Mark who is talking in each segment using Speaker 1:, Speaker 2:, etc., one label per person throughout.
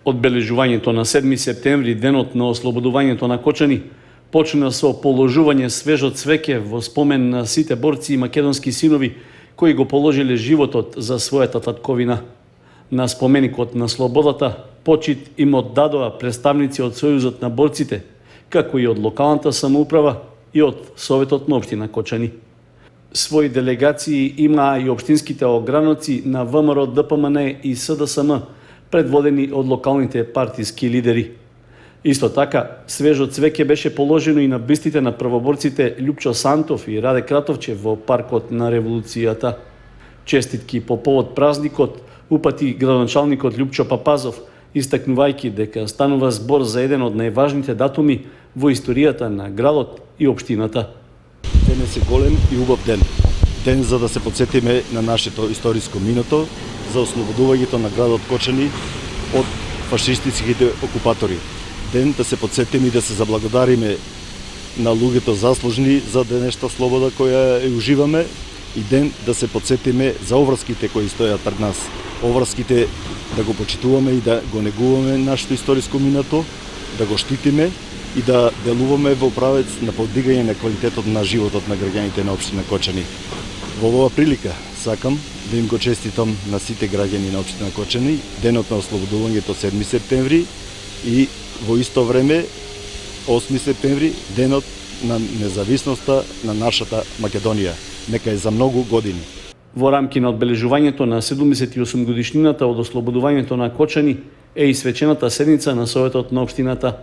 Speaker 1: Одбележувањето на 7 септември, денот на ослободувањето на Кочани, почна со положување свежо цвеќе во спомен на сите борци и македонски синови кои го положиле животот за својата татковина. На споменикот на слободата почит им оддадоа представници од Сојузот на борците, како и од локалната самоуправа и од Советот на општина Кочани. Своји делегации имаа и општинските ограноци на ВМРО, ДПМН и СДСМ, предводени од локалните партиски лидери. Исто така, свежо цвеќе беше положено и на бистите на првоборците Љупчо Сантов и Раде Кратовче во паркот на Револуцијата. Честитки по повод празникот упати градоначалникот Љупчо Папазов, истакнувајќи дека станува збор за еден од најважните датуми во историјата на градот и општината.
Speaker 2: Денес е голем и убав ден. Ден за да се подсетиме на нашето историско минато, за ослободувањето на градот Кочани од фашистичките окупатори. Ден да се подсетиме и да се заблагодариме на луѓето заслужни за денешта слобода која ја уживаме, и ден да се подсетиме за обврските кои стојат пред нас. Обврските да го почитуваме и да го негуваме нашето историско минато, да го штитиме и да делуваме во правец на подигање на квалитетот на животот на граѓаните на општина Кочани. Во оваа прилика сакам да им го честитам на сите граѓани на општина Кочани денот на ослободувањето 7 септември и во исто време 8 септември денот на независноста на нашата Македонија. Нека е за многу години.
Speaker 1: Во рамки на одбележувањето на 78 годишнината од ослободувањето на Кочани е и свечената седница на Советот на општината.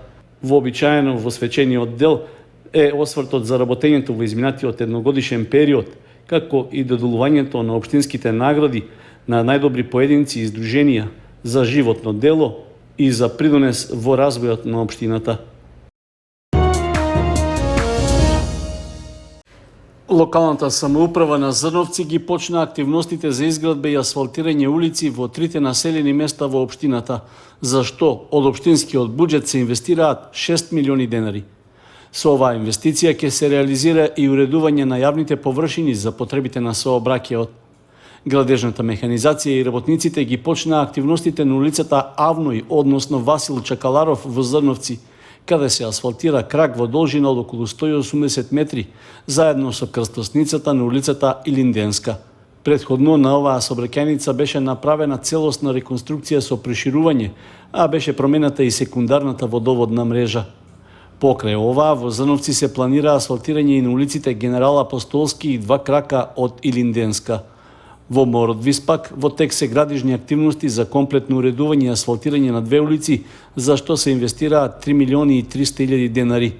Speaker 1: Вообичаено во свечениот дел е освртот за работењето во изминатиот едногодишен период, како и доделувањето на општинските награди на најдобри поединци и здруженија за животно дело и за придонес во развојот на општината. Локалната самоуправа на Зрновци ги почна активностите за изградба и асфалтирање улици во трите населени места во општината, за што од општинскиот буџет се инвестираат 6 милиони денари. Со оваа инвестиција ќе се реализира и уредување на јавните површини за потребите на сообраќајот. Градежната механизација и работниците ги почнаа активностите на улицата Авној, односно Васил Чакаларов во Зрновци, каде се асфалтира крак во должина од околу 180 метри, заедно со крстосницата на улицата Илинденска. Предходно на оваа сообраќајница беше направена целосна реконструкција со проширување, а беше промената и секундарната водоводна мрежа. Покрај оваа, во Зрновци се планира асфалтирање и на улиците Генерал Апостолски и 2 крака од Илинденска. Во Мородвис пак во тек се градижни активности за комплетно уредување и асфалтирање на 2 улици, за што се инвестираат 3 милиони и 300 илјади денари.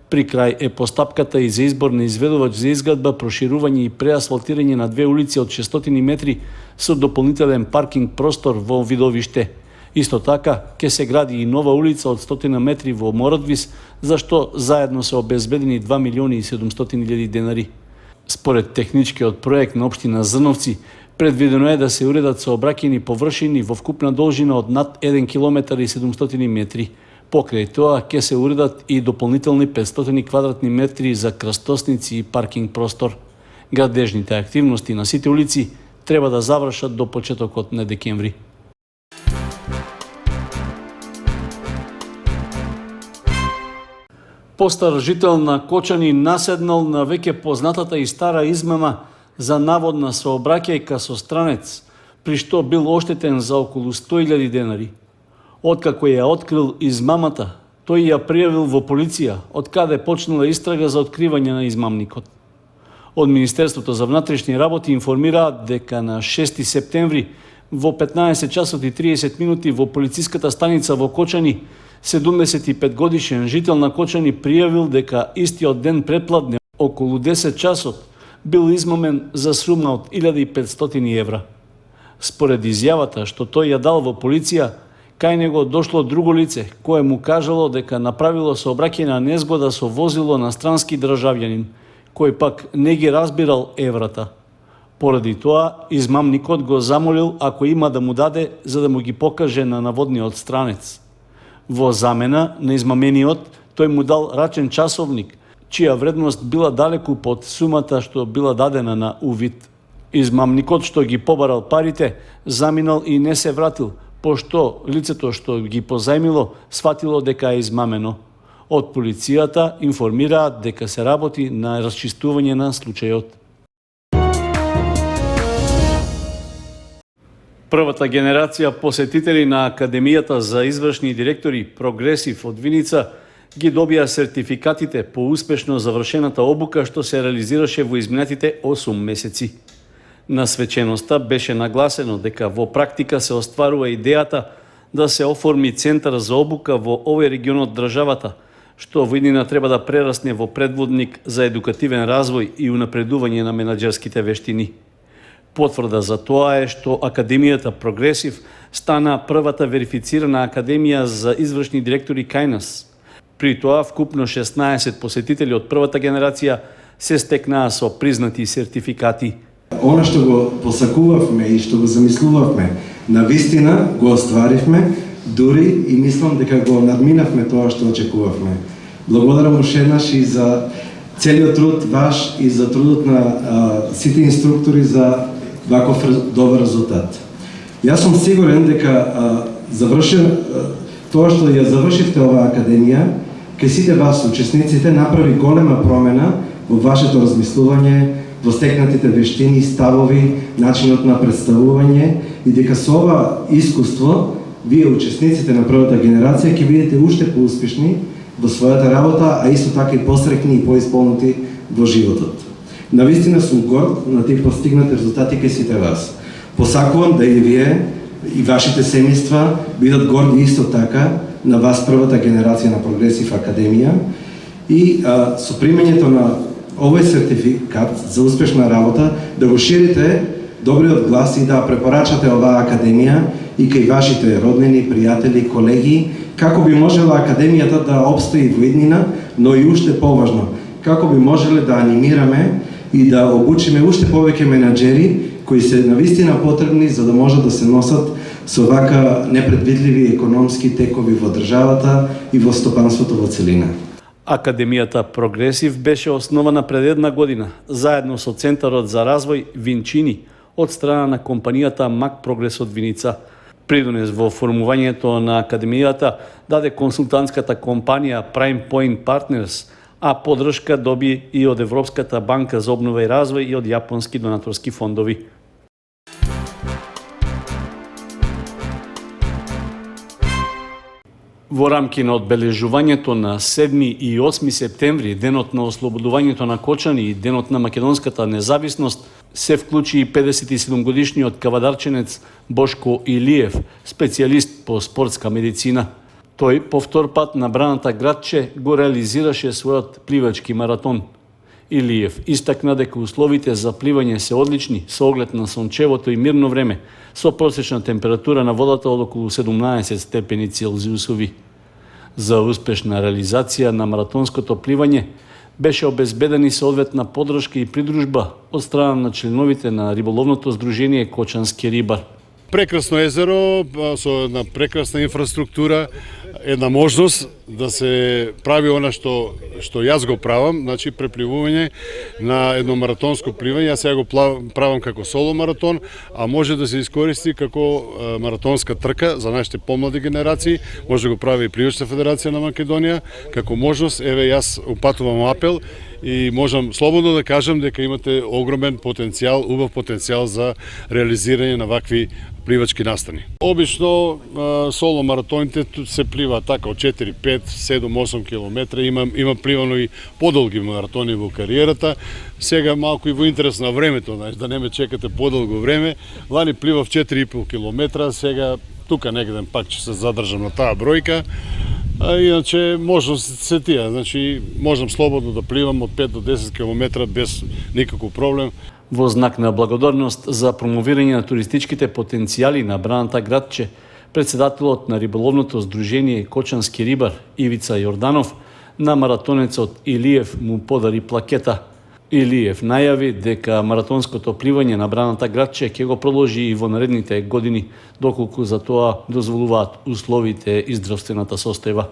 Speaker 1: При крај е постапката и за избор на изведувач за изградба, проширување и преасфалтирање на 2 улици од 600 метри со дополнителен паркинг простор во Видовиште. Исто така, ќе се гради и нова улица од 100 метри во Мородвис, за што заедно се обезбедени 2 милиони и 700 илјади денари. Според техничкиот проект на општина Зрновци, предвидено е да се уредат сообраќајни површини во вкупна должина од над 1 км и 700 метри. Покрај тоа ќе се уредат и дополнителни 500 квадратни метри за крстосници и паркинг простор. Градежните активности на сите улици треба да завршат до почетокот на декември. Постар жител на Кочани наседнал на веќе познатата и стара измама за наводна сообраќајка со странец, при што бил оштетен за околу 100.000 денари. Откако ја открил измамата, тој ја пријавил во полиција, од каде почнала истрага за откривање на измамникот. Од Министерството за внатрешни работи информираат дека на 6 септември во 15 часот и 30 минути во полициската станица во Кочани 75 годишен жител на Кочани пријавил дека истиот ден предпладне околу 10 часот бил измамен за сума од 1500 евра. Според изјавата што тој ја дал во полиција, кај него дошло друго лице кое му кажало дека направило сообраќајна незгода со возило на странски државјанин, кој пак не ги разбирал еврата. Поради тоа, измамникот го замолил ако има да му даде за да му ги покаже на наводниот странец. Во замена на измамениот, тој му дал рачен часовник, чија вредност била далеку под сумата што била дадена на увид. Измамникот што ги побарал парите, заминал и не се вратил, пошто лицето што ги позајмило сватило дека е измамено. Од полицијата информираат дека се работи на расчистување на случајот. Првата генерација посетители на Академијата за извршни директори Прогресив од Виница ги добија сертификатите по успешно завршената обука што се реализираше во изминатите 8 месеци. На свеченоста беше нагласено дека во практика се остварува идејата да се оформи центар за обука во овој регион од државата, што во иднина треба да прерасне во предводник за едукативен развој и унапредување на менаџерските вештини. Потврда за тоа е што Академијата Прогресив стана првата верифицирана академија за извршни директори кај нас. При тоа вкупно 16 посетители од првата генерација се стекнаа со признати сертификати.
Speaker 3: Она што го посакувавме и што го замислувавме, навистина го остваривме, дури и мислам дека го надминавме тоа што очекувавме. Благодарам уште еднаш и за целиот труд ваш и за трудот на сите инструктори за ваков добар резултат. Јас сум сигурен дека тоа што ја завршивте оваа академија, кај сите вас учесниците направи голема промена во вашето размислување, во стекнатите вештини, ставови, начинот на представување и дека со ова искуство вие учесниците на првата генерација ќе бидете уште поуспешни во својата работа, а исто така и посрекни и поисполнати во животот. Навистина сум горд на тие постигнати резултати кај сите вас. Посакувам да и вие и вашите семејства бидат горди исто така на вас првата генерација на Прогресив Академија и со примењето на овој сертификат за успешна работа да го ширите добриот глас и да препорачате оваа академија и кај вашите роднини, пријатели, колеги, како би можела академијата да обстои во иднина, но и уште поважно, како би можеле да анимираме и да обучиме уште повеќе менаџери кои се навистина потребни за да можат да се носат со вака непредвидливи економски текови во државата и во стопанството во целина.
Speaker 1: Академијата Прогресив беше основана пред една година, заедно со Центарот за развој Винчини, од страна на компанијата Мак Прогрес од Виница. Придонес во формувањето на Академијата даде консултантската компанија Prime Point Partners, а поддршка доби и од Европската банка за обнова и развој и од јапонски донаторски фондови. Во рамки на одбележувањето на 7 и 8 септември, денот на ослободувањето на Кочани и денот на македонската независност, се вклучи и 57-годишниот кавадарченец Бошко Илиев, специјалист по спортска медицина. Тој по втор пат на браната градче го реализираше својот пливачки маратон. Илиев истакна дека условите за пливање се одлични со оглед на сончевото и мирно време, со просечна температура на водата од околу 17 степени Целзиусови. За успешна реализација на маратонското пливање беше обезбедена и соодветна поддршка и придружба од страна на членовите на риболовното здружение Кочански рибар.
Speaker 4: Прекрасно езеро со една прекрасна инфраструктура, една можност да се прави она што јас го правам, значи препливување на едно маратонско пливање. Јас сега го правам како соло маратон, а може да се искористи како маратонска трка за нашите помлади генерации, може да го прави и Пливачка федерација на Македонија како можност. Еве јас упатувам апел и можам слободно да кажам дека имате огромен потенцијал, убав потенцијал за реализирање на вакви пливачки настани. Обично соло маратоните се плива така од 4, 5, 7, 8 км. Има пливано и подолги маратони во кариерата. Сега малку и во интерес на времето, да не ме чекате подолго време. Лани пливав 4,5 км, сега тука негде пак ќе се задржам на таа бројка. А иначе можност се тие, значи можам слободно да пливам од 5 до 10 км без никаков проблем.
Speaker 1: Во знак на благодарност за промовирање на туристичките потенцијали на браната градче, председателот на риболовното здружение Кочански рибар Ивица Јорданов на маратонецот Илиев му подари плакета. Илиев најави дека маратонското пливање на браната градче ќе го продолжи и во наредните години, доколку за тоа дозволуваат условите и здравствената состојба.